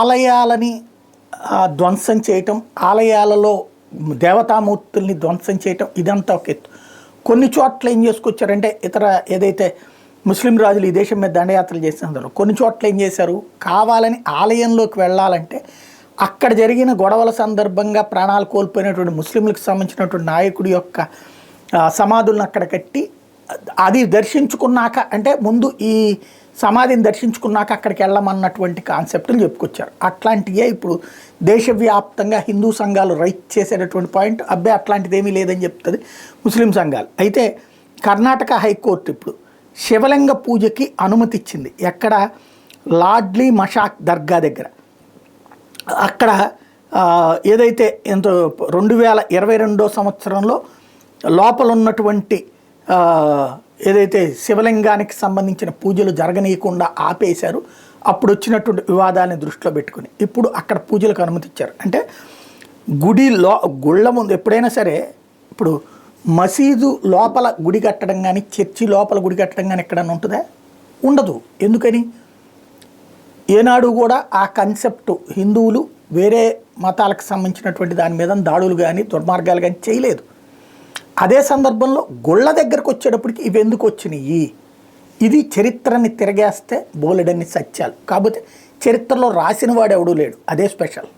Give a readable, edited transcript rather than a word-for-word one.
ఆలయాలని ధ్వంసం చేయటం, ఆలయాలలో దేవతామూర్తుల్ని ధ్వంసం చేయటం ఇదంతా ఒక ఎత్తు. కొన్ని చోట్ల ఏం చేసుకొచ్చారంటే ఇతర ఏదైతే ముస్లిం రాజులు ఈ దేశం మీద దండయాత్రలు చేసినందులో కొన్ని చోట్ల ఏం చేశారు, కావాలని ఆలయంలోకి వెళ్ళాలంటే అక్కడ జరిగిన గొడవల సందర్భంగా ప్రాణాలు కోల్పోయినటువంటి ముస్లింలకు సంబంధించినటువంటి నాయకుడి యొక్క సమాధులను అక్కడ కట్టి అది దర్శించుకున్నాక, అంటే ముందు ఈ సమాధిని దర్శించుకున్నాక అక్కడికి వెళ్ళమన్నటువంటి కాన్సెప్టులు చెప్పుకొచ్చారు. అట్లాంటివే ఇప్పుడు దేశవ్యాప్తంగా హిందూ సంఘాలు రైట్ చేసేటటువంటి పాయింట్, అబ్బాయి అట్లాంటిది ఏమీ లేదని చెప్తుంది ముస్లిం సంఘాలు. అయితే కర్ణాటక హైకోర్టు ఇప్పుడు శివలింగ పూజకి అనుమతి ఇచ్చింది. ఎక్కడ? లాడ్లీ మషాక్ దర్గా దగ్గర. అక్కడ ఏదైతే ఎంతో 2022 సంవత్సరంలో లోపల ఉన్నటువంటి ఏదైతే శివలింగానికి సంబంధించిన పూజలు జరగనీయకుండా ఆపేశారు, అప్పుడు వచ్చినటువంటి వివాదాన్ని దృష్టిలో పెట్టుకుని ఇప్పుడు అక్కడ పూజలకు అనుమతి ఇచ్చారు. అంటే గుళ్ళ ముందు ఎప్పుడైనా సరే, ఇప్పుడు మసీదు లోపల గుడి కట్టడం కానీ, చర్చి లోపల గుడి కట్టడం కానీ ఎక్కడన్నా ఉంటుందా? ఉండదు. ఎందుకని? ఏనాడు కూడా ఆ కన్సెప్ట్ హిందువులు వేరే మతాలకు సంబంధించినటువంటి దాని మీద దాడులు కానీ దుర్మార్గాలు కానీ చేయలేదు. అదే సందర్భంలో గుళ్ళ దగ్గరకు వచ్చేటప్పటికి ఇవి ఎందుకు వచ్చినాయి? ఇది చరిత్రని తిరగేస్తే బోలెడన్ని సత్యాలు. కాకపోతే చరిత్రలో రాసిన వాడు ఎవడూ లేడు, అదే స్పెషల్.